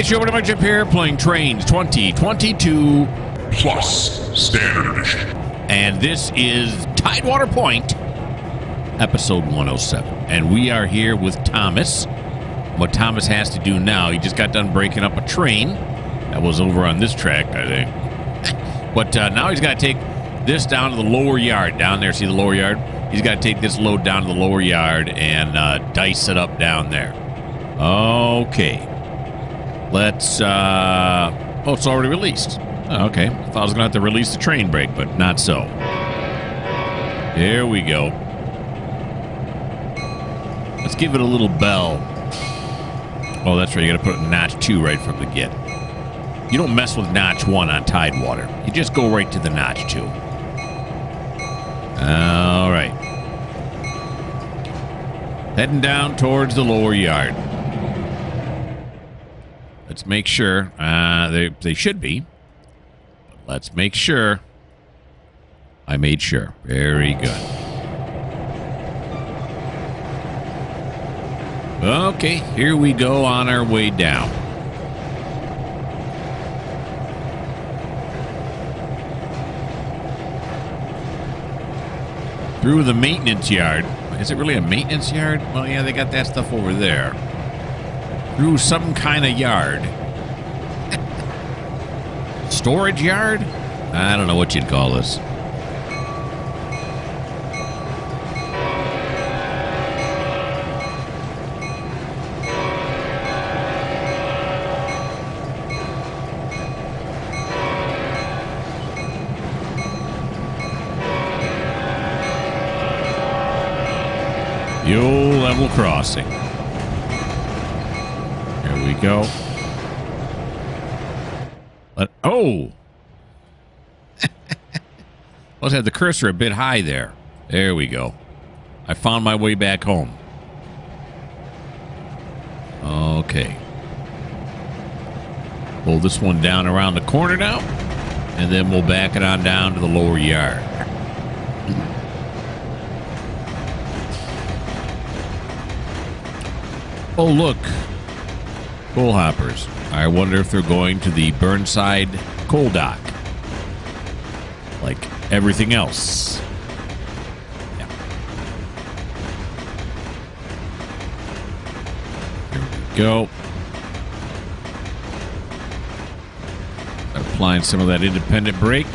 show, Mikerowchip here, playing Trainz 2022 Plus Standard Edition. And this is Tidewater Point, episode 107. And we are here with Thomas. What Thomas has to do now, he just got done breaking up a train that was over on this track, I think. But now he's got to take this down to the lower yard. Down there, see the lower yard? He's got to take this load down to the lower yard and dice it up down there. Okay. Let's, oh, it's already released. Oh, okay. I thought I was going to have to release the train brake, but not so. There we go. Let's give it a little bell. Oh, that's right. You got to put notch 2 right from the get. You don't mess with notch 1 on Tidewater. You just go right to the notch 2. All right. Heading down towards the lower yard. Let's make sure. They should be. But let's make sure. I made sure. Very good. Okay, here we go on our way down. Through the maintenance yard. Is it really a maintenance yard? Well, yeah, they got that stuff over there. Through some kind of yard. Storage yard? I don't know what you'd call this. The old level crossing. Here we go. Oh! Let's have the cursor a bit high there. There we go. I found my way back home. Okay. Pull this one down around the corner now, and then we'll back it on down to the lower yard. Oh, look. Coal hoppers. I wonder if they're going to the Burnside coal dock. Like everything else. Yeah. Here we go. Applying some of that independent brake.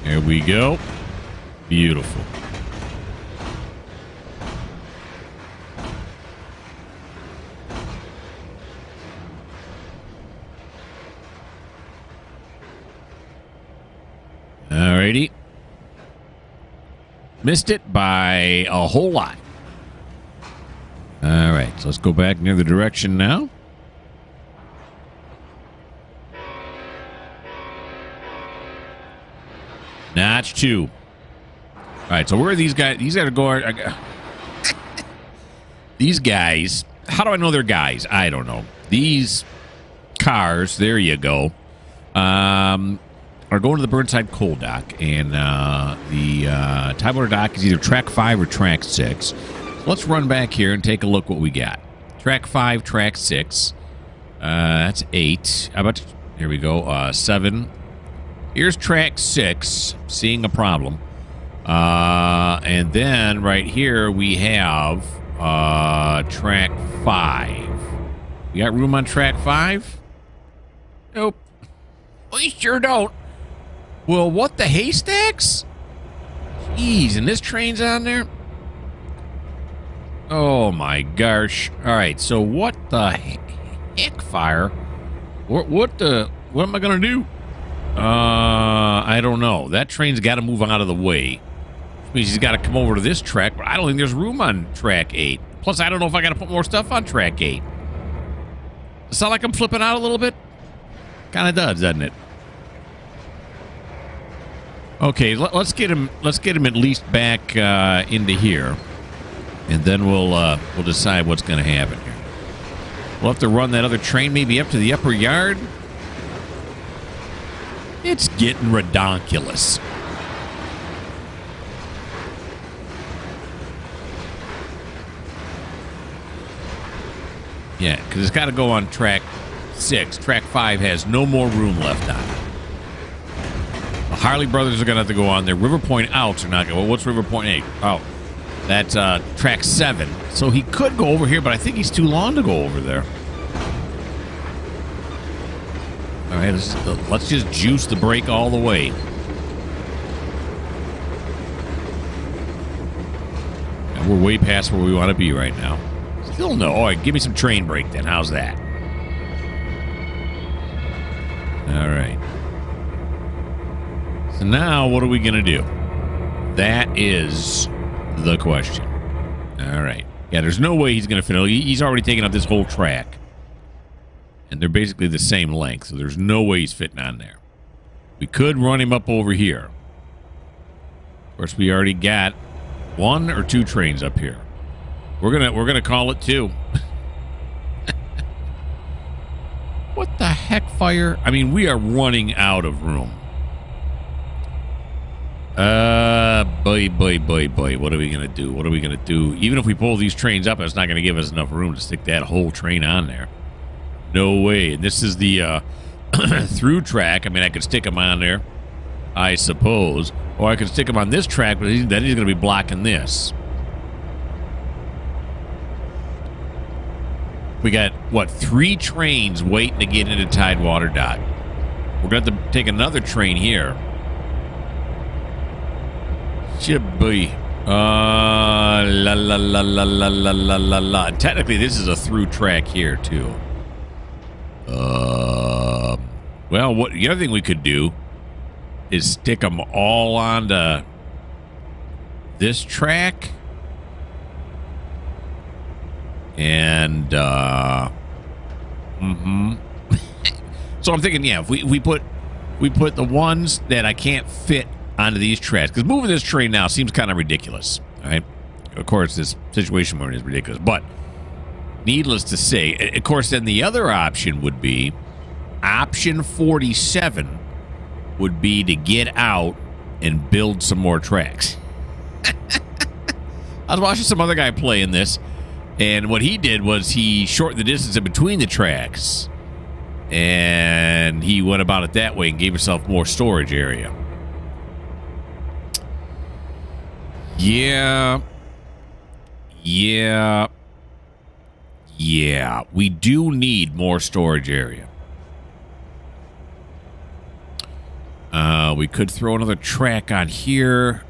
There we go. Beautiful. Alrighty. Missed it by a whole lot. Alright, so let's go back near the direction now. Notch 2. All right, so where are these guys? These guys are going. These guys. How do I know they're guys? I don't know. These cars. There you go. Are going to the Burnside coal dock, and the Tidewater dock is either track 5 or track 6. So let's run back here and take a look what we got. Track 5, track 6. That's 8. How about? Here we go. 7. Here's track 6. Seeing a problem. And then right here we have track 5. We got room on track 5? Nope. We sure don't. Well, what the haystacks? Jeez, and this train's on there? Oh my gosh. All right, so what the heck, fire? What am I gonna do? I don't know. That train's got to move out of the way. Which means he's got to come over to this track, but I don't think there's room on track 8. Plus, I don't know if I got to put more stuff on track 8. Does it sound like I'm flipping out a little bit? Kind of does, doesn't it? Okay, let's get him. Let's get him at least back into here, and then we'll decide what's going to happen here. We'll have to run that other train maybe up to the upper yard. It's getting redonkulous. Yeah, because it's got to go on track 6. Track 5 has no more room left on it. The Harley Brothers are going to have to go on there. River Point Outs are not going to. Well, what's River Point 8? Oh, that's track 7. So he could go over here, but I think he's too long to go over there. All right, let's just juice the brake all the way. And we're way past where we want to be right now. Still no. All right, give me some train brake then. How's that? All right. So now what are we going to do? That is the question. All right. Yeah, there's no way he's going to fit. He's already taken up this whole track. And they're basically the same length, so there's no way he's fitting on there. We could run him up over here. Of course, we already got 1 or 2 trains up here. We're gonna call it 2. What the heck, fire? I mean, we are running out of room. Boy. What are we gonna do? What are we gonna do? Even if we pull these trains up, it's not gonna give us enough room to stick that whole train on there. No way. And this is the through track. I mean, I could stick him on there, I suppose. Or I could stick him on this track, but then he's going to be blocking this. We got, what, 3 trains waiting to get into Tidewater Dock. We're going to have to take another train here. Shibbly. La. Technically, this is a through track here, too. Well, the other thing we could do is stick them all onto this track, and So I'm thinking, yeah, if we put the ones that I can't fit onto these tracks, because moving this train now seems kind of ridiculous. All right, of course, this situation we're in is ridiculous, but. Needless to say, of course, then the other option would be, option 47 would be to get out and build some more tracks. I was watching some other guy playing this, and what he did was he shortened the distance in between the tracks, and he went about it that way and gave himself more storage area. Yeah, we do need more storage area. We could throw another track on here.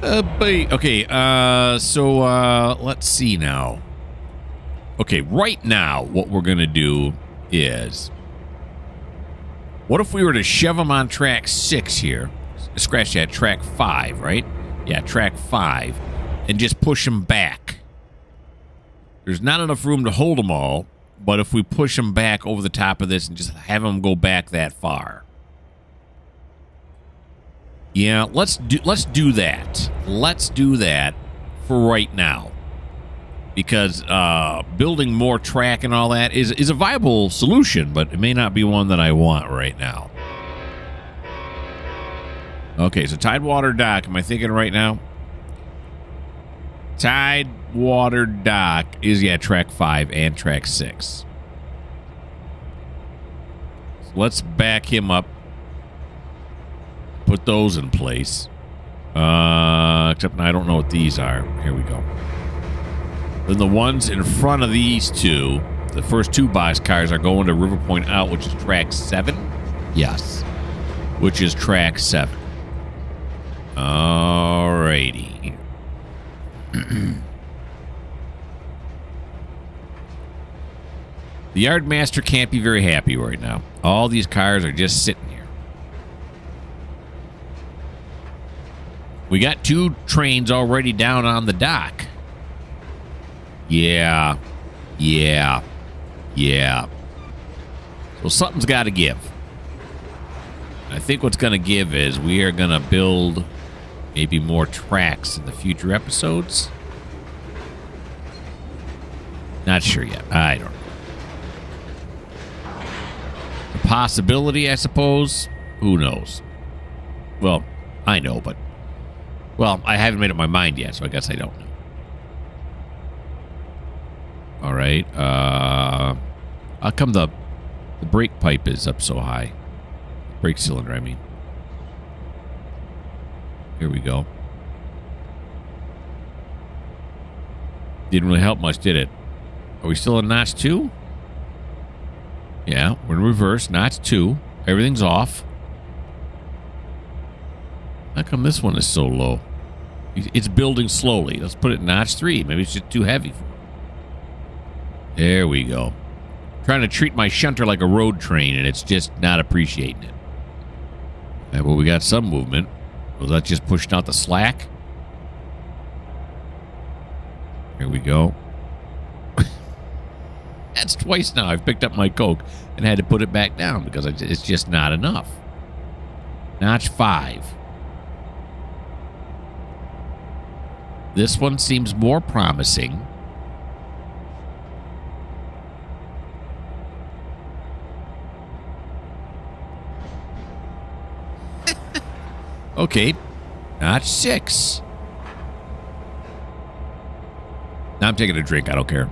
Okay, so let's see now. Okay, right now, what we're going to do is... What if we were to shove them on track 6 here? Scratch that, track 5, right? Yeah, track 5. And just push them back. There's not enough room to hold them all, but if we push them back over the top of this and just have them go back that far. Yeah, let's do that. Let's do that for right now. Because building more track and all that is a viable solution, but it may not be one that I want right now. Okay, so Tidewater Dock, am I thinking right now? Tidewater Dock is, yeah, track 5 and track 6. So let's back him up. Put those in place. Except I don't know what these are. Here we go. Then the ones in front of these two, the first 2 boxcars are going to River Point Out, which is track 7. Yes. Which is track 7. Alrighty. The Yardmaster can't be very happy right now. All these cars are just sitting here. We got 2 trains already down on the dock. Yeah. So something's got to give. I think what's going to give is we are going to build maybe more tracks in the future episodes. Not sure yet. I don't know. The possibility, I suppose. Who knows? Well, I know, but... Well, I haven't made up my mind yet, so I guess I don't know. All right. How come the brake pipe is up so high? Brake cylinder, I mean. Here we go. Didn't really help much, did it? Are we still in notch 2? Yeah, we're in reverse. Notch 2. Everything's off. How come this one is so low? It's building slowly. Let's put it in notch 3. Maybe it's just too heavy for it. There we go. Trying to treat my shunter like a road train, and it's just not appreciating it. Right, well, we got some movement. Was that just pushing out the slack? Here we go. That's twice now I've picked up my Coke and had to put it back down because it's just not enough. Notch 5. This one seems more promising. Okay. Notch 6. Now I'm taking a drink. I don't care.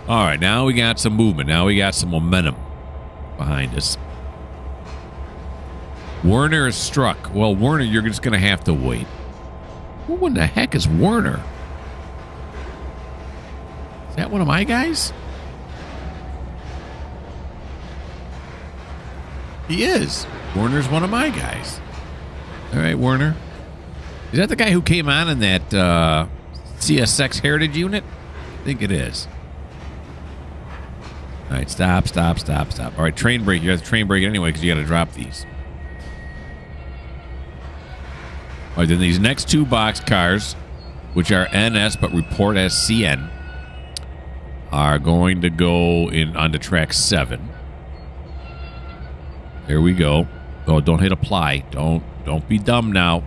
All right. Now we got some movement. Now we got some momentum behind us. Werner is struck. Well, Werner, you're just going to have to wait. Who in the heck is Werner? Is that one of my guys? He is. Werner's one of my guys. All right, Werner. Is that the guy who came on in that CSX Heritage unit? I think it is. All right, stop. All right, train brake. You have to train brake anyway because you got to drop these. All right, then these next two box cars, which are NS but report as CN, are going to go in onto track 7. There we go. Oh, don't hit apply. Don't be dumb now.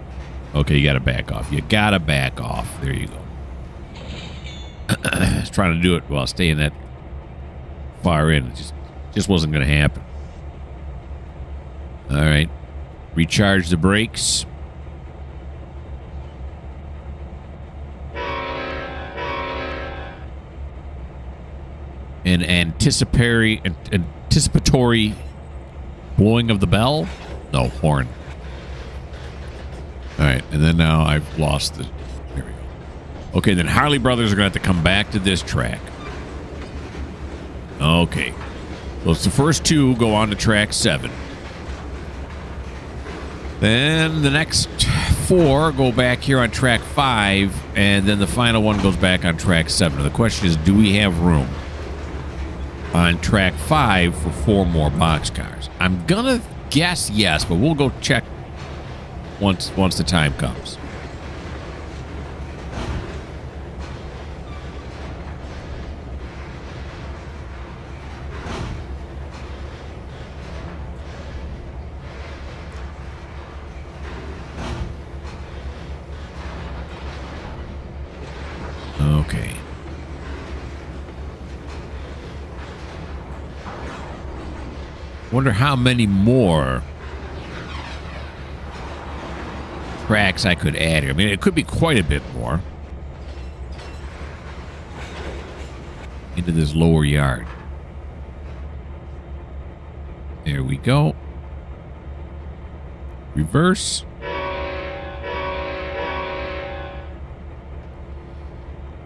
Okay, you got to back off. You got to back off. There you go. I was trying to do it while staying that far in. It just wasn't going to happen. All right. Recharge the brakes. An anticipatory blowing of the bell? No, horn. All right, and then now I've lost the... There we go. Okay, then Harley Brothers are going to have to come back to this track. Okay. So it's the first two go on to track 7. Then the next 4 go back here on track 5, and then the final one goes back on track 7. The question is, do we have room on track 5 for 4 more boxcars? I'm gonna guess yes, but we'll go check once the time comes. Okay. Wonder how many more tracks I could add here. I mean, it could be quite a bit more into this lower yard. There we go. Reverse.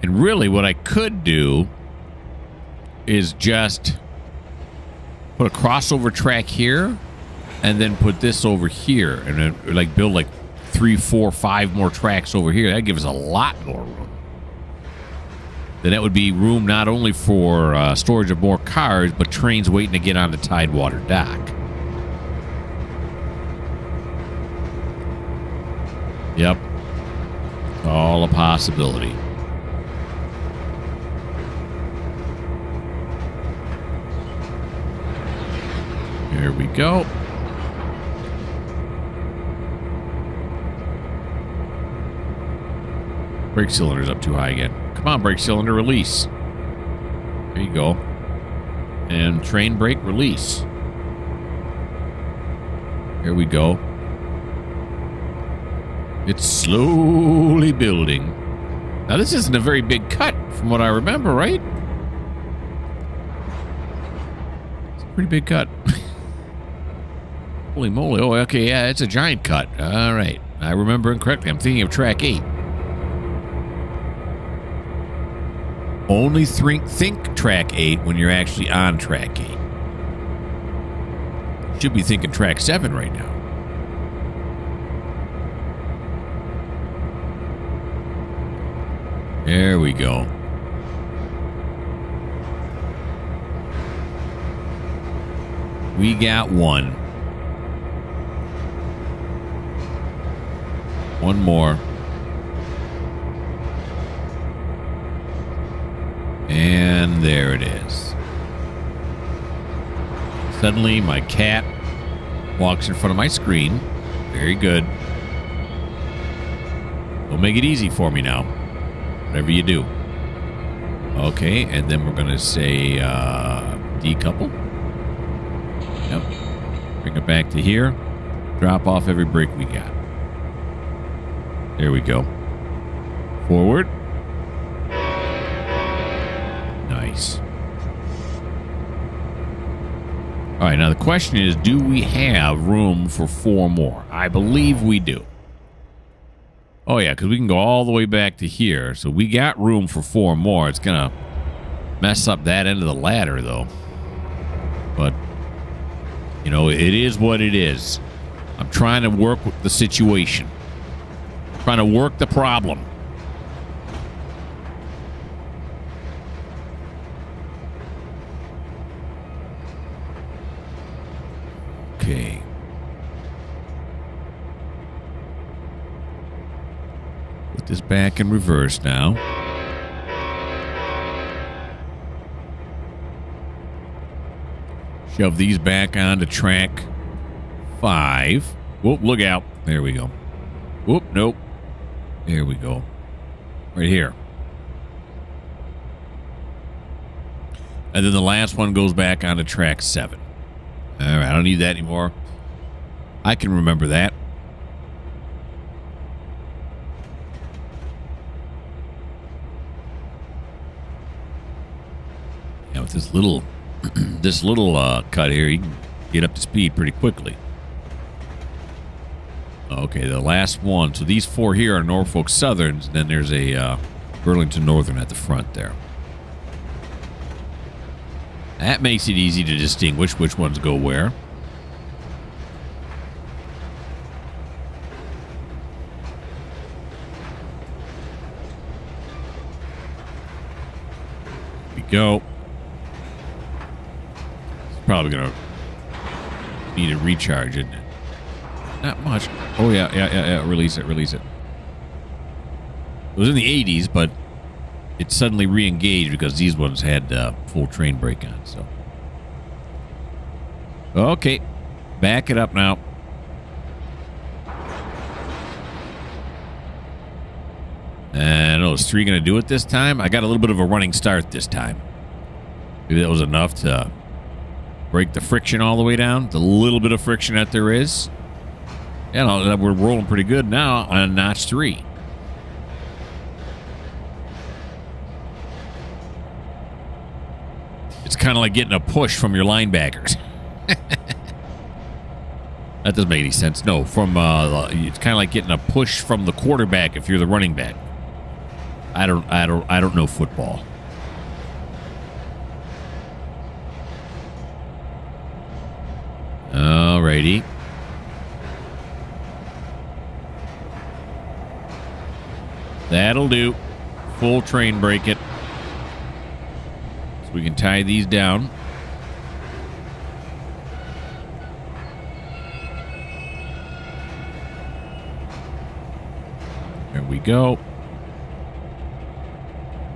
And really what I could do is just put a crossover track here and then put this over here and then like build like 3, 4, 5 more tracks over here. That gives us a lot more room. Then that would be room not only for storage of more cars, but trains waiting to get on the Tidewater dock. Yep. All a possibility. Here we go. Brake cylinder's up too high again. Come on, brake cylinder, release. There you go. And train brake, release. Here we go. It's slowly building. Now, this isn't a very big cut from what I remember, right? It's a pretty big cut. Holy moly. Oh, okay, yeah, it's a giant cut. All right. I remember incorrectly. I'm thinking of track 8. Only think track 8 when you're actually on track 8. Should be thinking track 7 right now. There we go. We got one. One more. And there it is. Suddenly, my cat walks in front of my screen. Very good. Don't make it easy for me now. Whatever you do. Okay, and then we're going to say decouple. Yep. Bring it back to here. Drop off every brake we got. There we go. Forward. Nice. All right, now the question is, do we have room for 4 more? I believe we do. Oh, yeah, because we can go all the way back to here. So we got room for 4 more. It's going to mess up that end of the ladder, though. But, you know, it is what it is. I'm trying to work with the situation. Trying to work the problem. Okay. Put this back in reverse now. Shove these back onto track 5. Whoop, look out. There we go. Whoop, nope. There we go. Right here. And then the last one goes back onto track 7. All right, I don't need that anymore. I can remember that. Yeah, with this little cut here, you can get up to speed pretty quickly. Okay, the last one. So these 4 here are Norfolk Southerns, and then there's a Burlington Northern at the front there. That makes it easy to distinguish which ones go where. Here we go. It's probably going to need a recharge, isn't it? Not much. Oh, yeah. Release it. It was in the 80s, but it suddenly re-engaged because these ones had full train brake on. So, okay, back it up now. And is 3 going to do it this time? I got a little bit of a running start this time. Maybe that was enough to break the friction all the way down. The little bit of friction that there is. You know, we're rolling pretty good now on notch 3. It's kind of like getting a push from your linebackers. That doesn't make any sense. No, from it's kind of like getting a push from the quarterback if you're the running back. I don't know football. Alrighty. That'll do. Full train brake it. So we can tie these down. There we go.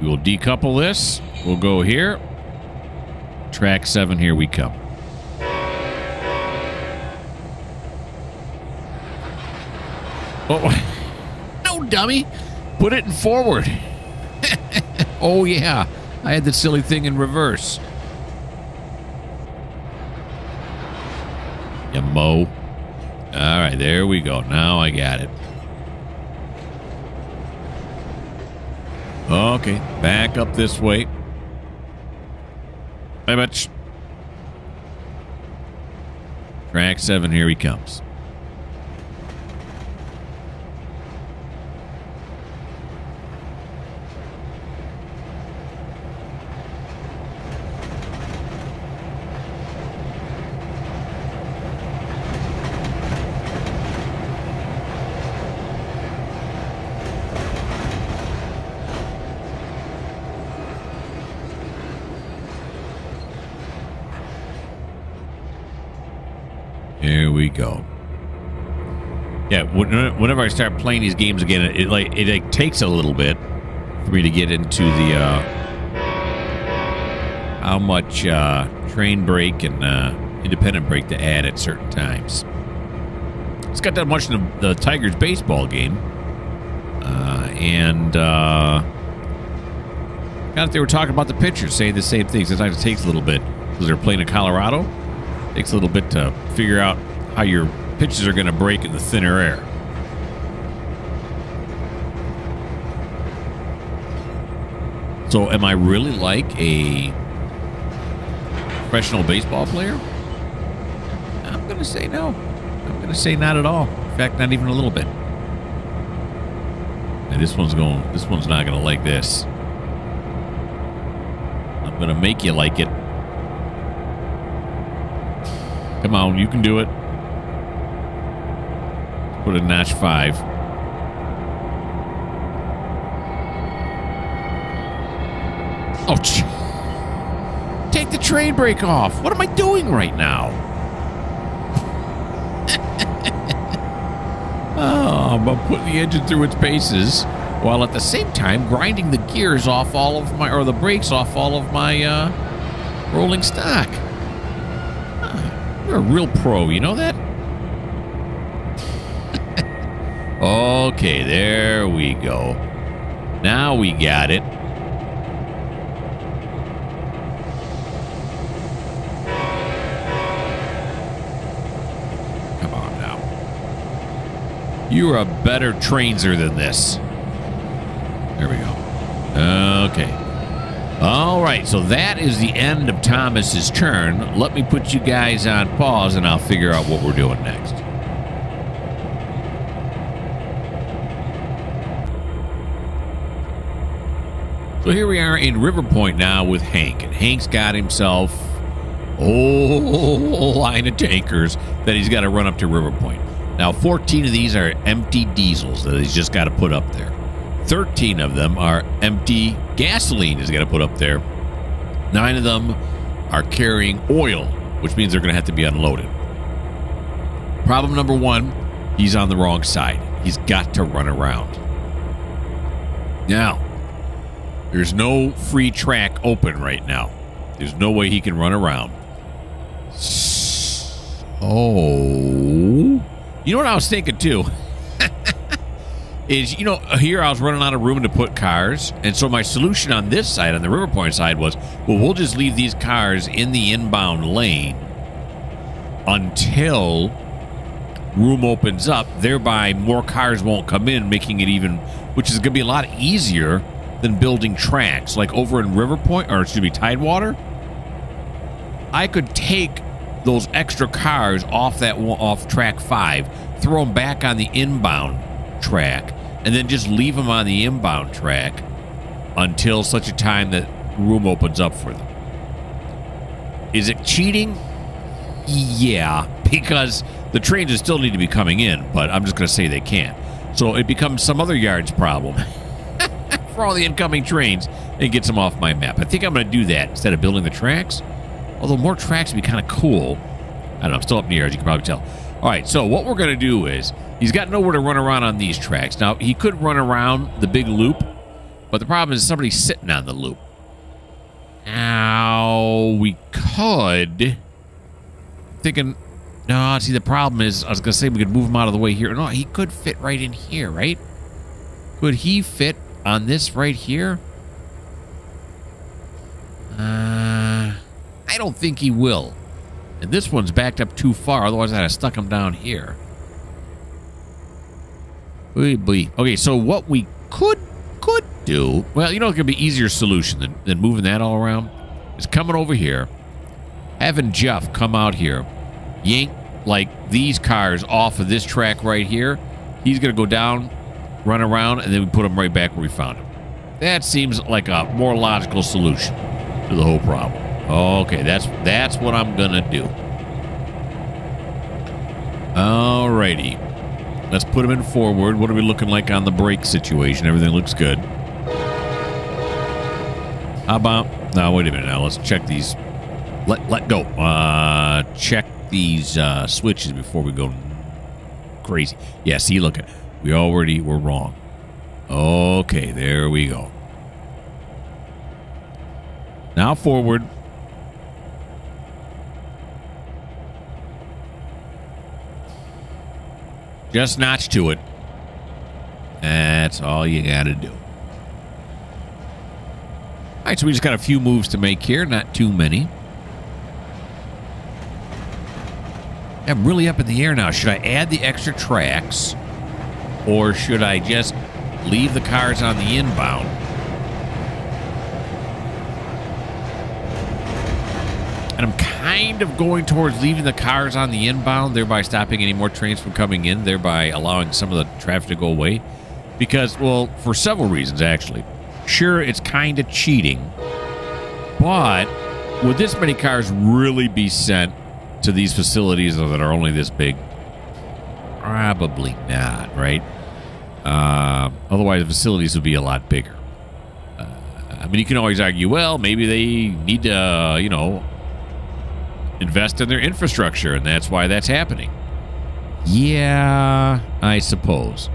We will decouple this. We'll go here. Track 7, here we come. Oh, no, dummy. Put it in forward. Oh, yeah. I had the silly thing in reverse. You mo. All right, there we go. Now I got it. Okay, back up this way. Hey, much. Track 7, here he comes. Here we go. Yeah, whenever I start playing these games again, it takes a little bit for me to get into the how much train brake and independent brake to add at certain times. It's got that much in the Tigers baseball game, and they were talking about the pitchers, saying the same thing. Sometimes it takes a little bit because they're playing in Colorado. Takes a little bit to figure out how your pitches are going to break in the thinner air. So am I really like a professional baseball player? I'm going to say no. I'm going to say not at all. In fact, not even a little bit. And this one's not going to like this. I'm going to make you like it. Come on, you can do it. Put a notch 5. Oh, take the train brake off. What am I doing right now? Oh, I'm putting the engine through its paces while at the same time grinding the gears off all of my, or the brakes off all of my rolling stock. You're a real pro, you know that? Okay, there we go. Now we got it. Come on now. You're a better Trainzer than this. There we go. Okay. All right, so that is the end of Thomas's turn. Let me put you guys on pause, and I'll figure out what we're doing next. So here we are in River Point now with Hank, and Hank's got himself a whole line of tankers that he's got to run up to River Point. Now, 14 of these are empty diesels that he's just got to put up there. 13 of them are empty gasoline he's got to put up there. 9 of them are carrying oil, which means they're going to have to be unloaded. Problem number 1, he's on the wrong side. He's got to run around. Now, there's no free track open right now. There's no way he can run around. Oh. You know what I was thinking, too? Is, here I was running out of room to put cars. And so my solution on this side, on the River Point side, was, well, we'll just leave these cars in the inbound lane until room opens up. Thereby, more cars won't come in, making it even, which is going to be a lot easier than building tracks. Like over in River Point, or excuse me, Tidewater, I could take those extra cars off track 5, throw them back on the inbound track, and then just leave them on the inbound track until such a time that room opens up for them. Is it cheating? Yeah, because the trains still need to be coming in, but I'm just going to say they can't. So it becomes some other yard's problem for all the incoming trains and gets them off my map. I think I'm going to do that instead of building the tracks. Although more tracks would be kind of cool. I don't know, I'm still up in the air, as you can probably tell. All right, so what we're going to do is, he's got nowhere to run around on these tracks. Now, he could run around the big loop, but the problem is somebody's sitting on the loop. Now, we could... Thinking... No, see, the problem is, I was going to say we could move him out of the way here. No, he could fit right in here, right? Could he fit on this right here? I don't think he will. And this one's backed up too far, otherwise I'd have stuck him down here. Okay, so what we could could do, well, you know, it could be easier solution than moving that all around, is coming over here, having Jeff come out here, yank like these cars off of this track right here. He's going to go down, run around, and then we put them right back where we found them. That seems like a more logical solution to the whole problem. Okay, that's what I'm going to do. Alrighty. Let's put them in forward. What are we looking like on the brake situation? Everything looks good. How about... No, wait a minute. Now, let's check these. Let go. Check these switches before we go crazy. Yeah, see, look at... We already were wrong. Okay, there we go. Now forward. Just notch to it. That's all you got to do. All right, so we just got a few moves to make here. Not too many. I'm really up in the air now. Should I add the extra tracks? Or should I just leave the cars on the inbound? And I'm kind of going towards leaving the cars on the inbound, thereby stopping any more trains from coming in, thereby allowing some of the traffic to go away. Because, well, for several reasons, actually. Sure, it's kind of cheating. But would this many cars really be sent to these facilities that are only this big? Probably not, right? Otherwise, the facilities would be a lot bigger. I mean, you can always argue, well, maybe they need to, you know, invest in their infrastructure, and that's why that's happening. Yeah, I suppose.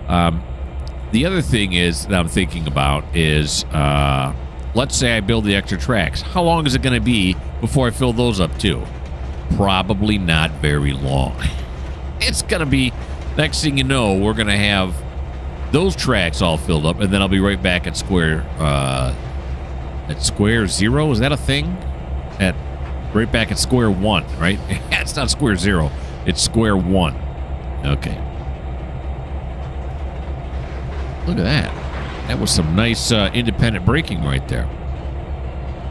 The other thing is that I'm thinking about is, let's say I build the extra tracks. How long is it going to be before I fill those up too? Probably not very long. It's going to be, next thing you know, we're going to have those tracks all filled up, and then I'll be right back at square zero. Is that a thing? Right back at square one, right? It's not square zero. It's square one. Okay. Look at that. That was some nice independent braking right there.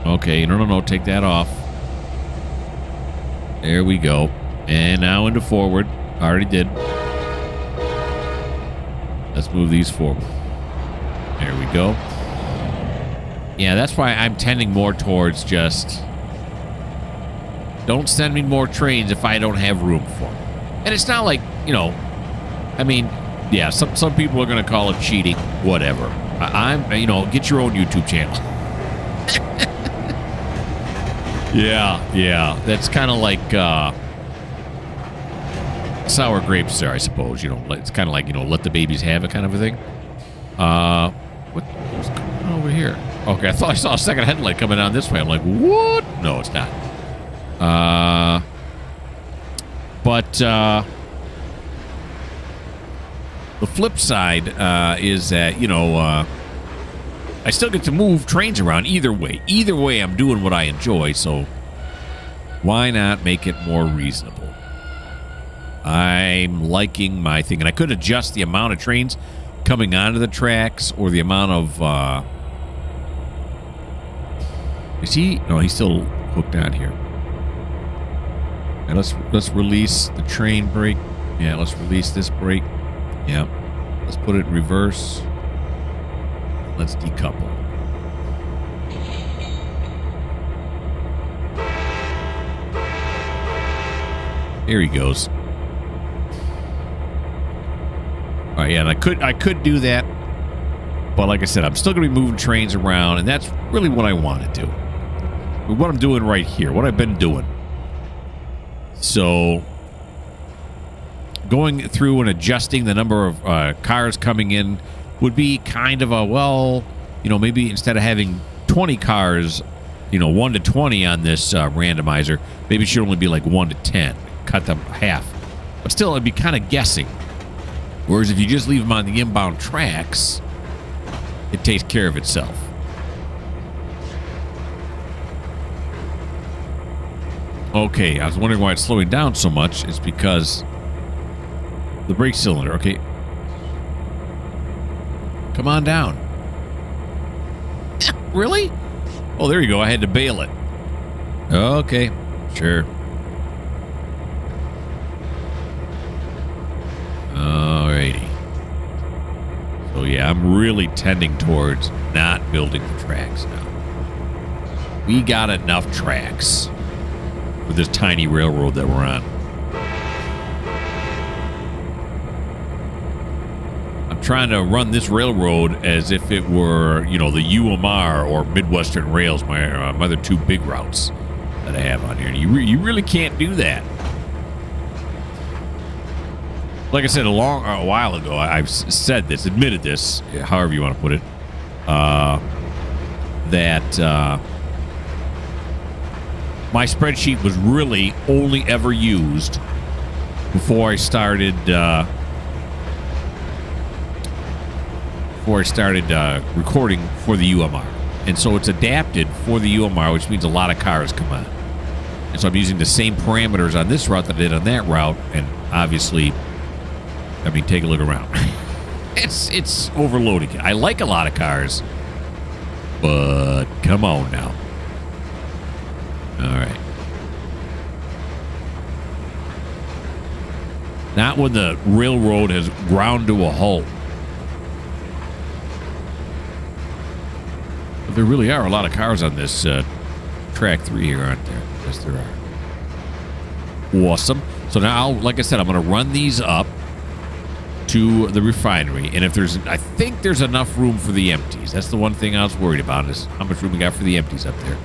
Okay, no. Take that off. There we go. And now into forward. Already did. Let's move these forward. There we go. Yeah, that's why I'm tending more towards just... Don't send me more trains if I don't have room for them. And it's not like, you know... I mean, yeah, some people are going to call it cheating. Whatever. You know, get your own YouTube channel. Yeah. That's kind of like... sour grapes there, I suppose. You know, it's kind of like, you know, let the babies have it kind of a thing. What's going on over here? Okay, I thought I saw a second headlight coming down this way. I'm like, what? No, it's not. But the flip side is that, you know, I still get to move trains around either way. Either way, I'm doing what I enjoy, so why not make it more reasonable? I'm liking my thing, and I could adjust the amount of trains coming onto the tracks or the amount of... Is he... No, he's still hooked on here. And let's release the train brake. Yeah, let's release this brake. Yeah. Let's put it in reverse. Let's decouple. Here he goes. All right, yeah, and I could do that, but like I said, I'm still going to be moving trains around, and that's really what I want to do. What I'm doing right here, what I've been doing. So, going through and adjusting the number of cars coming in would be kind of a, well, you know, maybe instead of having 20 cars, you know, 1 to 20 on this randomizer, maybe it should only be like 1 to 10. Cut them half. But still, it'd be kind of guessing. Whereas if you just leave them on the inbound tracks, it takes care of itself. Okay, I was wondering why it's slowing down so much. It's because the brake cylinder. Okay. Come on down. Really? Oh, there you go. I had to bail it. Okay, sure. Alrighty. So yeah, I'm really tending towards not building the tracks now. We got enough tracks for this tiny railroad that we're on. I'm trying to run this railroad as if it were, you know, the UMR or Midwestern Rails, my other two big routes that I have on here. And you really can't do that. Like I said a while ago, I've said this, admitted this, however you want to put it, that my spreadsheet was really only ever used before I started recording for the UMR. And so it's adapted for the UMR, which means a lot of cars come on. And so I'm using the same parameters on this route that I did on that route, and obviously, I mean, take a look around. It's overloading it. I like a lot of cars, but come on now. All right. Not when the railroad has ground to a halt. But there really are a lot of cars on this track 3 here, aren't there? Yes, there are. Awesome. So now, like I said, I'm going to run these up to the refinery, and if there's, I think there's enough room for the empties. That's the one thing I was worried about, is how much room we got for the empties up there.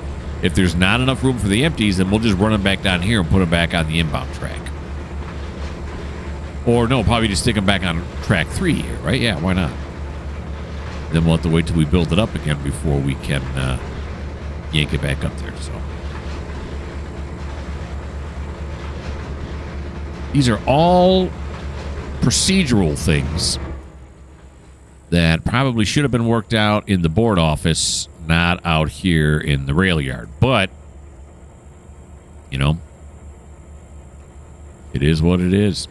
If there's not enough room for the empties, then we'll just run them back down here and put them back on the inbound track. Or no, probably just stick them back on track 3 here, right? Yeah, why not? Then we'll have to wait till we build it up again before we can yank it back up there. So these are all procedural things that probably should have been worked out in the board office, not out here in the rail yard. But, you know, it is what it is.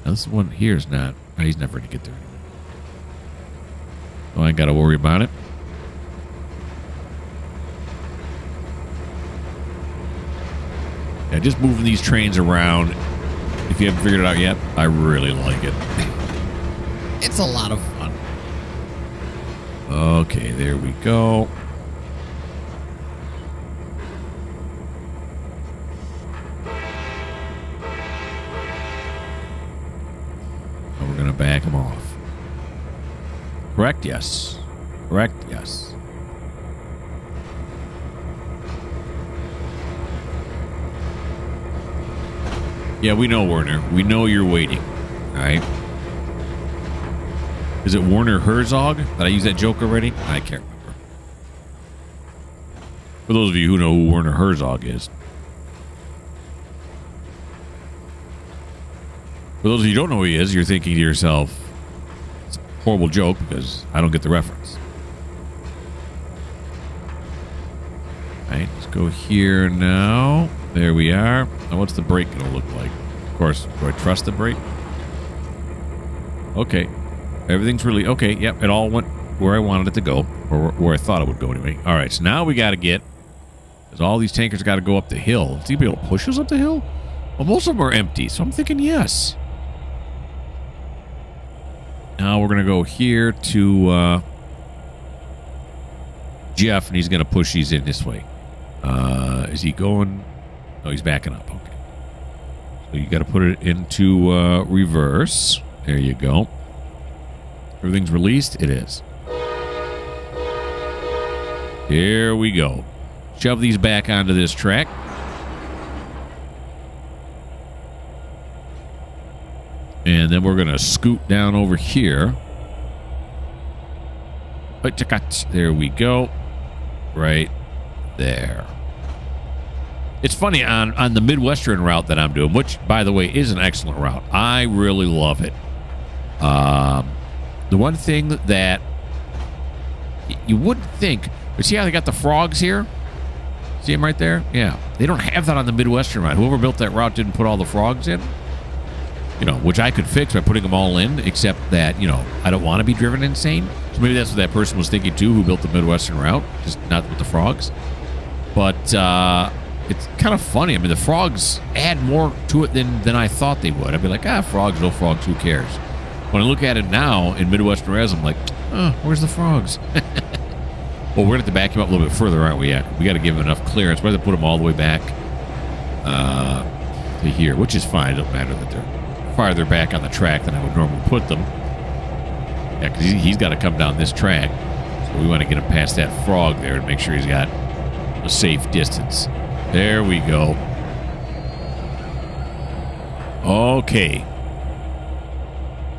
Now, this one here is not. Oh, he's never going to get there anyway. So I ain't got to worry about it. Yeah, just moving these trains around, if you haven't figured it out yet, I really like it. It's a lot of fun. Okay, there we go. And we're going to back them off. Correct? Yes. Correct? Yes. Yeah, we know, Werner. We know you're waiting. All right. Is it Werner Herzog? Did I use that joke already? I can't remember. For those of you who know who Werner Herzog is. For those of you who don't know who he is, you're thinking to yourself, it's a horrible joke because I don't get the reference. All right, let's go here now. There we are. Now, what's the brake going to look like? Of course, do I trust the brake? Okay. Everything's really... Okay, yep, it all went where I wanted it to go. Or where I thought it would go anyway. All right, so now we got to get... Because all these tankers got to go up the hill. Is he going to be able to push us up the hill? Well, most of them are empty, so I'm thinking yes. Now we're going to go here to Jeff, and he's going to push these in this way. Is he going... Oh, he's backing up. Okay. So you got to put it into reverse. There you go. Everything's released. It is. Here we go. Shove these back onto this track. And then we're going to scoot down over here. There we go. Right there. It's funny, on the Midwestern route that I'm doing, which, by the way, is an excellent route. I really love it. The one thing that you wouldn't think... But see how they got the frogs here? See them right there? Yeah. They don't have that on the Midwestern route. Whoever built that route didn't put all the frogs in. You know, which I could fix by putting them all in, except that, you know, I don't want to be driven insane. So maybe that's what that person was thinking too, who built the Midwestern route, just not with the frogs. But it's kind of funny. I mean, the frogs add more to it than I thought they would. I'd be like, frogs, no frogs, who cares? When I look at it now in Midwestern Res, I'm like, where's the frogs? Well, we're going to have to back him up a little bit further, aren't we? Yeah, we got to give him enough clearance. We're going to put him all the way back to here, which is fine. It doesn't matter that they're farther back on the track than I would normally put them. Yeah, because he's got to come down this track. So we want to get him past that frog there and make sure he's got a safe distance. There we go. Okay.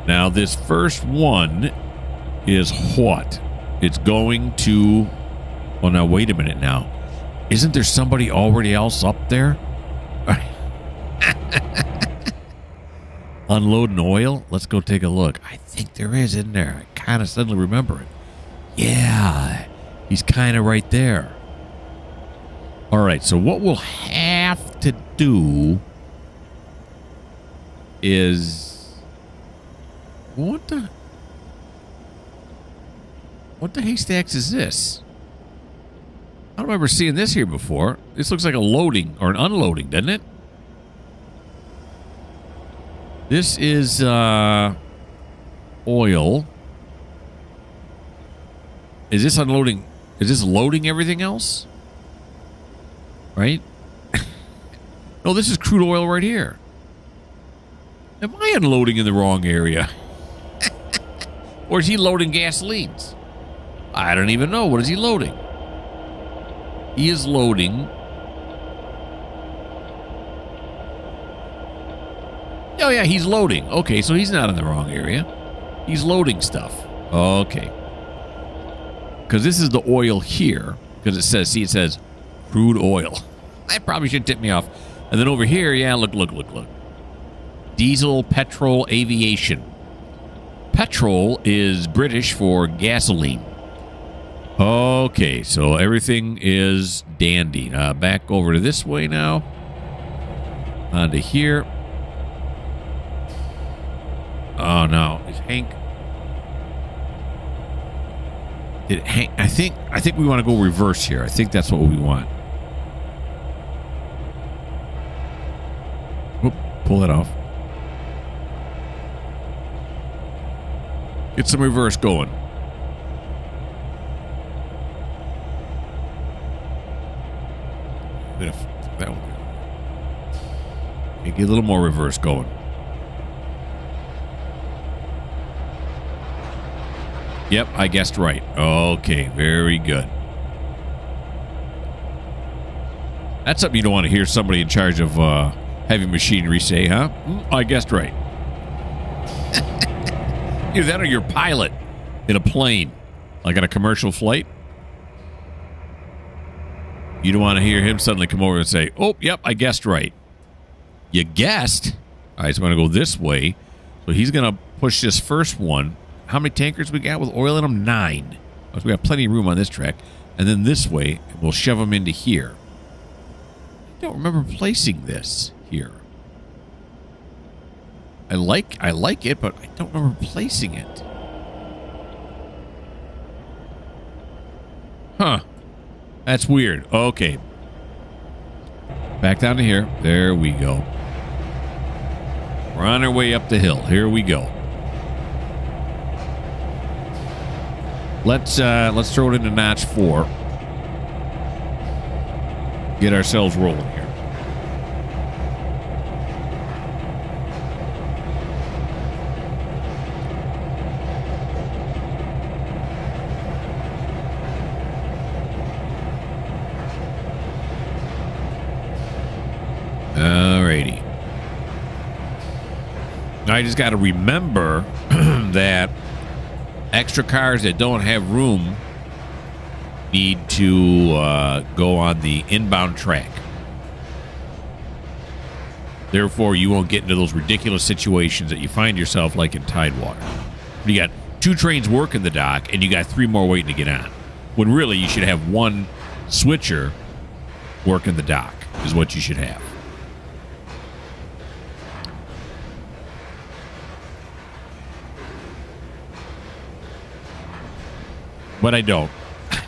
Now, this first one is what? It's going to... Well, now, wait a minute now. Isn't there somebody already else up there? Unloading oil? Let's go take a look. I think there is, isn't there? I kind of suddenly remember it. Yeah, he's kind of right there. All right, so what we'll have to do is... What the haystacks is this? I don't remember seeing this here before. This looks like a loading or an unloading, doesn't it? This is oil. Is this unloading? Is this loading everything else? Right? No, this is crude oil right here. Am I unloading in the wrong area? Or is he loading gasolines? I don't even know. What is he loading? He is loading... Oh, yeah, he's loading. Okay, so he's not in the wrong area. He's loading stuff. Okay. Because this is the oil here. Because it says, see, it says crude oil. That probably should tip me off. And then over here, yeah, look. Diesel, petrol, aviation. Petrol is British for gasoline. Okay, so everything is dandy. Back over to this way now. Onto here. Oh no, is Hank? Did Hank? I think we want to go reverse here. I think that's what we want. Whoop, pull that off. Get some reverse going. That one. Okay, get a little more reverse going. Yep, I guessed right. Okay, very good. That's something you don't want to hear somebody in charge of heavy machinery say, huh? I guessed right. Either that or your pilot in a plane, like on a commercial flight. You don't want to hear him suddenly come over and say, oh, yep, I guessed right. You guessed? All right, so I'm going to go this way. So he's going to push this first one. How many tankers we got with oil in them? 9. So we got plenty of room on this track. And then this way, we'll shove them into here. I don't remember placing this here. I like it, but I don't remember placing it. Huh. That's weird. Okay. Back down to here. There we go. We're on our way up the hill. Here we go. Let's throw it into notch 4. Get ourselves rolling here. Alrighty. I just got to remember that extra cars that don't have room need to go on the inbound track. Therefore, you won't get into those ridiculous situations that you find yourself like in Tidewater. You got 2 trains working the dock, and you got 3 more waiting to get on. When really, you should have 1 switcher working the dock, is what you should have. but I don't.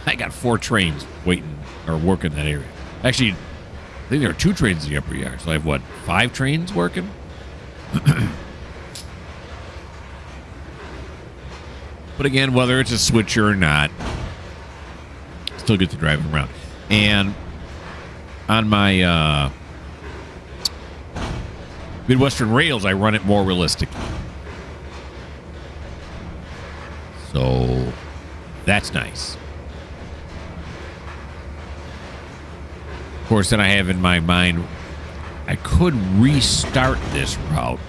I got 4 trains waiting or working that area. Actually, I think there are 2 trains in the upper yard. So I have, what, 5 trains working? But again, whether it's a switcher or not, still get to drive them around. And on my Midwestern Rails, I run it more realistically. So that's nice. Of course, then I have in my mind, I could restart this route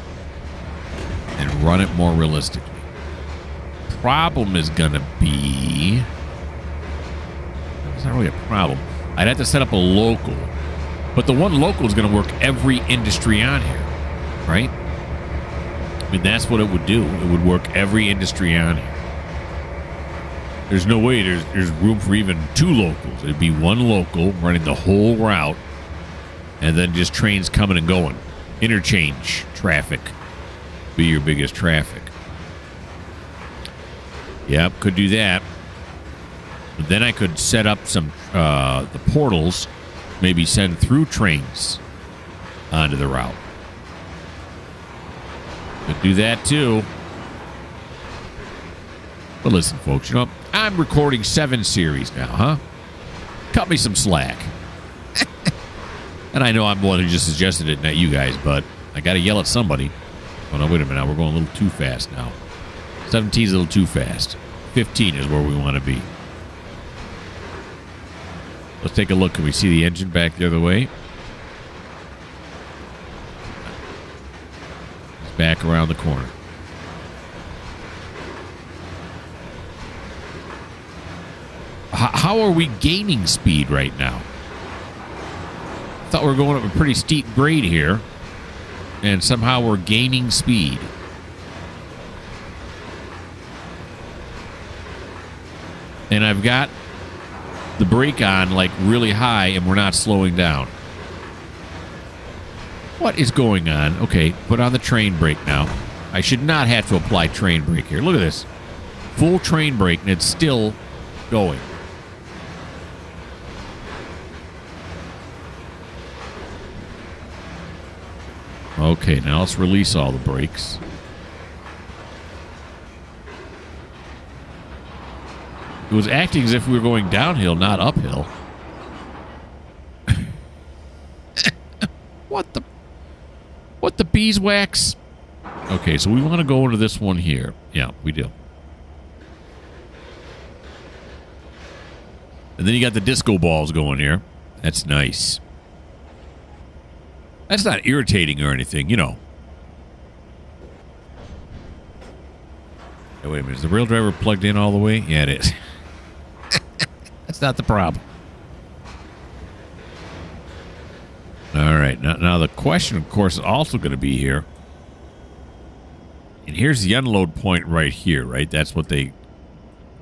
and run it more realistically. Problem is going to be... It's not really a problem. I'd have to set up a local. But the one local is going to work every industry on here, right? I mean, that's what it would do. It would work every industry on here. There's no way there's room for even 2 locals. It'd be one local running the whole route, and then just trains coming and going. Interchange traffic be your biggest traffic. Yep, could do that. But then I could set up some the portals, maybe send through trains onto the route. Could do that too. But listen, folks, you know, I'm recording 7 series now, huh? Cut me some slack. And I know I'm the one who just suggested it, not you guys, but I got to yell at somebody. Oh, no, wait a minute. Now we're going a little too fast now. 17 is a little too fast. 15 is where we want to be. Let's take a look. Can we see the engine back the other way? It's back around the corner. How are we gaining speed right now? I thought we were going up a pretty steep grade here, and somehow we're gaining speed. And I've got the brake on like really high, and we're not slowing down. What is going on? Okay, put on the train brake now. I should not have to apply train brake here. Look at this. Full train brake, and it's still going. Okay, now let's release all the brakes. It was acting as if we were going downhill, not uphill. What the beeswax? Okay, so we want to go into this one here. Yeah, we do. And then you got the disco balls going here. That's nice. That's not irritating or anything, you know. Hey, wait a minute. Is the rail driver plugged in all the way? Yeah, it is. That's not the problem. All right. Now the question, of course, is also going to be here. And here's the unload point right here, right? That's what they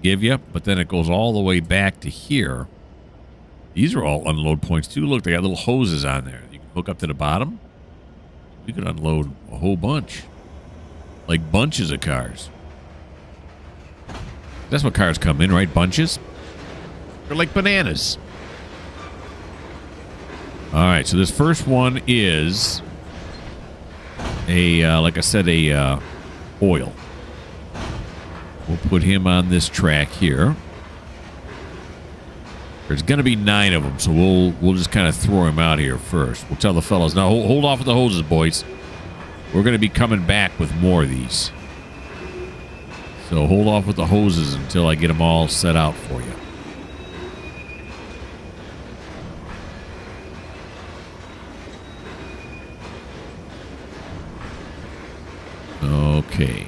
give you. But then it goes all the way back to here. These are all unload points, too. Look, they got little hoses on there. You can hook up to the bottom. We could unload a whole bunch. Like bunches of cars. That's what cars come in, right? Bunches. They're like bananas. All right, so this first one is a, like I said, a oil. We'll put him on this track here. There's going to be 9 of them, so we'll just kind of throw him out here first. We'll tell the fellows, now hold off with the hoses, boys. We're going to be coming back with more of these. So hold off with the hoses until I get them all set out for you. Okay.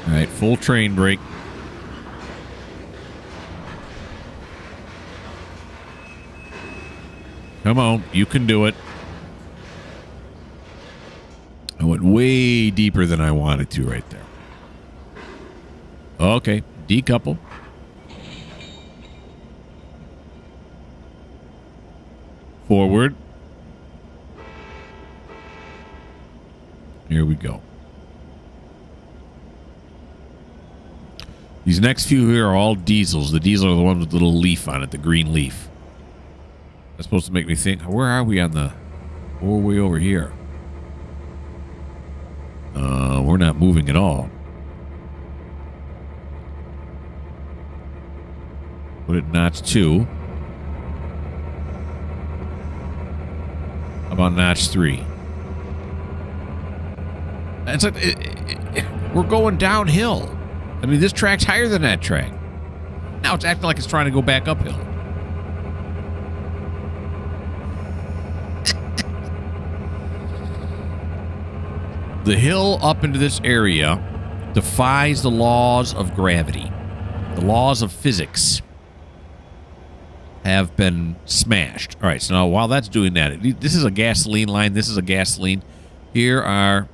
All right, full train brake. Come on, you can do it. I went way deeper than I wanted to right there. Okay, decouple. Forward. Here we go. These next few here are all diesels. The diesel are the ones with the little leaf on it, the green leaf. That's supposed to make me think, where are we on the... We're way over here. We're not moving at all. Put it notch 2. How about notch 3? It's like we're going downhill. I mean, this track's higher than that track. Now it's acting like it's trying to go back uphill. The hill up into this area defies the laws of gravity. The laws of physics have been smashed. All right, so now while that's doing that, this is a gasoline line. This is a gasoline. These are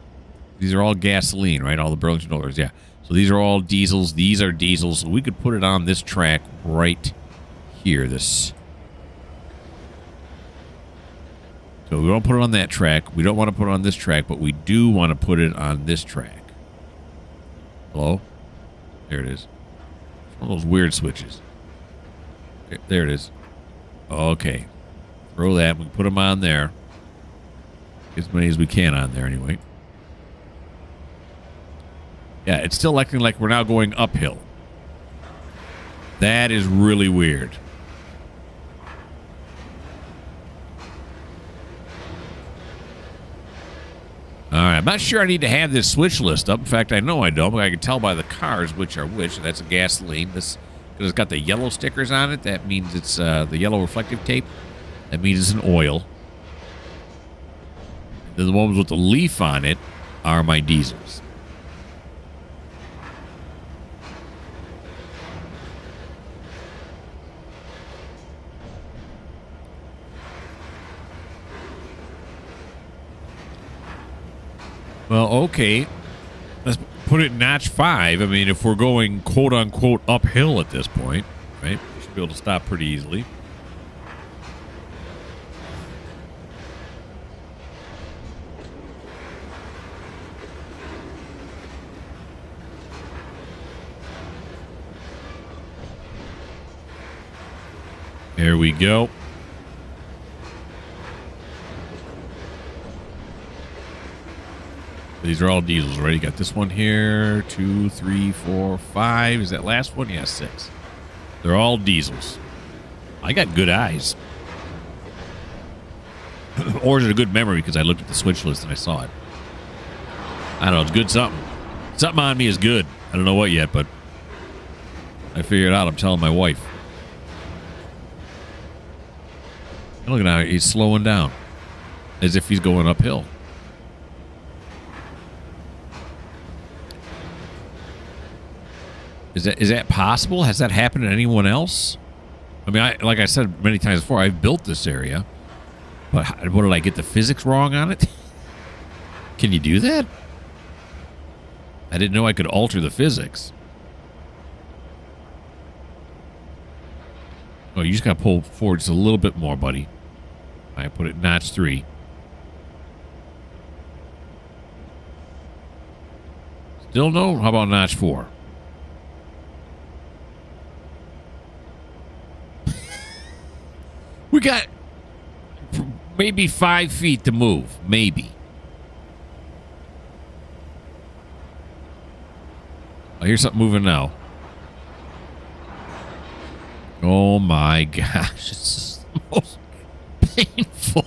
all gasoline, right? All the Burlington Northerners, yeah. So these are all diesels. These are diesels. So we could put it on this track right here. So we don't put it on that track. We don't want to put it on this track, but we do want to put it on this track. Hello? There it is. One of those weird switches. There it is. Okay. Throw that. We can put them on there. As many as we can on there anyway. Yeah, it's still acting like we're now going uphill. That is really weird. All right, I'm not sure I need to have this switch list up. In fact, I know I don't, but I can tell by the cars which are which. That's a gasoline. This, because it's got the yellow stickers on it, that means it's the yellow reflective tape. That means it's an oil. Then the ones with the leaf on it are my diesels. Well, okay. Let's put it notch 5. I mean, if we're going quote-unquote uphill at this point, right? We should be able to stop pretty easily. There we go. These are all diesels, right? You got this one here, 2, 3, 4, 5. Is that last one? Yeah, 6. They're all diesels. I got good eyes. Or is it a good memory because I looked at the switch list and I saw it? I don't know. It's good something. Something on me is good. I don't know what yet, but I figured it out. I'm telling my wife. And look at how he's slowing down. As if he's going uphill. Is that possible? Has that happened to anyone else? I mean, like I said many times before, I've built this area. But what, did I get the physics wrong on it? Can you do that? I didn't know I could alter the physics. Oh, you just got to pull forward just a little bit more, buddy. I put it notch 3. Still no? How about notch 4? We got maybe 5 feet to move. Maybe. I hear something moving now. Oh my gosh. It's the most painful.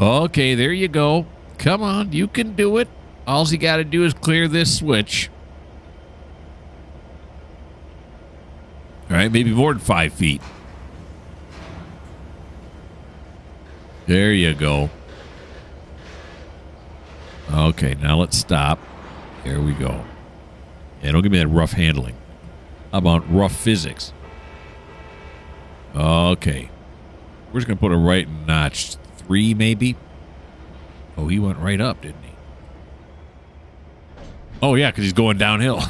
Okay, there you go. Come on, you can do it. All you got to do is clear this switch. All right, maybe more than 5 feet. There you go. Okay, now let's stop. There we go. Yeah, don't give me that rough handling. How about rough physics? Okay. We're just going to put it right in notch 3, maybe. Oh, he went right up, didn't he? Oh, yeah, because he's going downhill.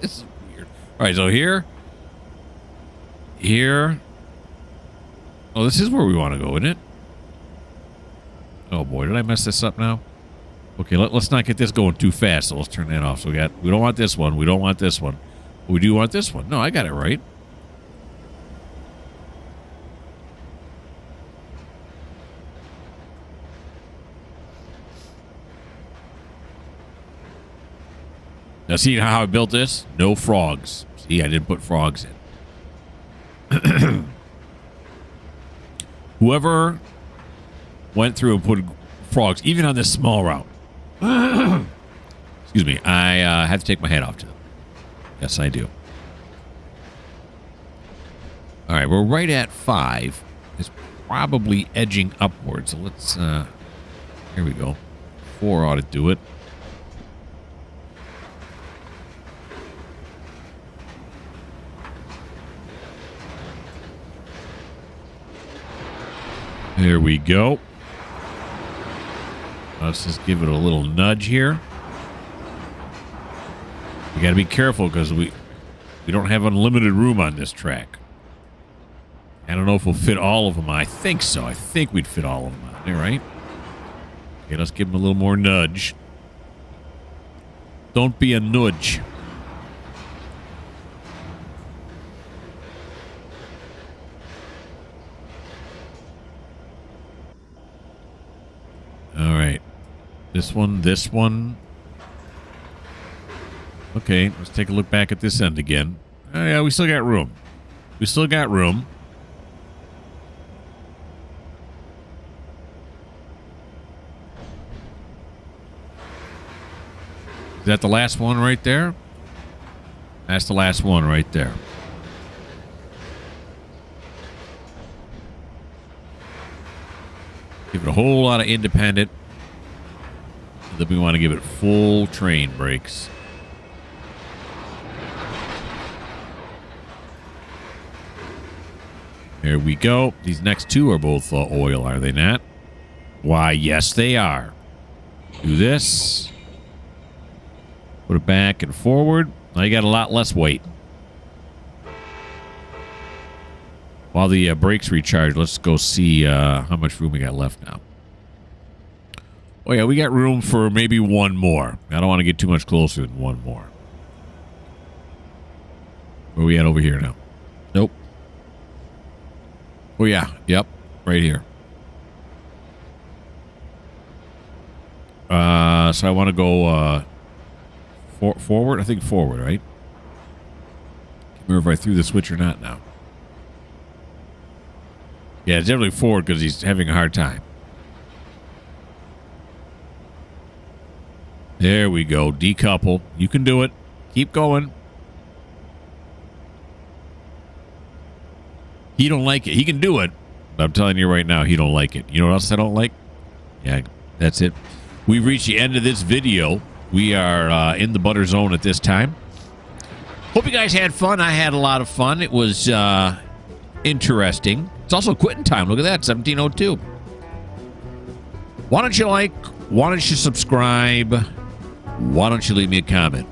This is weird. All right, so here. Oh, this is where we want to go, isn't it? Oh boy, did I mess this up now? Okay, let's not get this going too fast. So let's turn that off. So we don't want this one. We don't want this one. We do want this one. No, I got it right. Now, see how I built this? No frogs. See, I didn't put frogs in. Whoever went through and put frogs, even on this small route. Excuse me. I have to take my hat off to them. Yes, I do. All right, we're right at 5. It's probably edging upwards. So let's, here we go. 4 ought to do it. There we go. Let's just give it a little nudge here. We got to be careful because we don't have unlimited room on this track. I don't know if we'll fit all of them. I think so. I think we'd fit all of them on there, right? Okay, let's give them a little more nudge. Don't be a nudge. All right. This one. Okay, let's take a look back at this end again. Oh, yeah, we still got room. We still got room. Is that the last one right there? That's the last one right there. Give it a whole lot of independent. Then we want to give it full train brakes. There we go. These next two are both oil, are they not? Why, yes, they are. Do this. Put it back and forward. Now you got a lot less weight. While the brakes recharge, let's go see how much room we got left now. Oh, yeah, we got room for maybe one more. I don't want to get too much closer than one more. Where are we at over here now? Nope. Oh, yeah. Yep. Right here. So I want to go forward. I think forward, right? Can't remember if I threw the switch or not now. Yeah, it's definitely forward because he's having a hard time. There we go. Decouple. You can do it. Keep going. He don't like it. He can do it. But I'm telling you right now, he don't like it. You know what else I don't like? Yeah, that's it. We've reached the end of this video. We are in the butter zone at this time. Hope you guys had fun. I had a lot of fun. It was interesting. It's also quitting time. Look at that, 17:02. Why don't you like? Why don't you subscribe? Why don't you leave me a comment?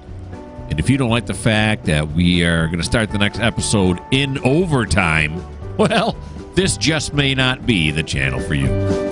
And if you don't like the fact that we are going to start the next episode in overtime, well, this just may not be the channel for you.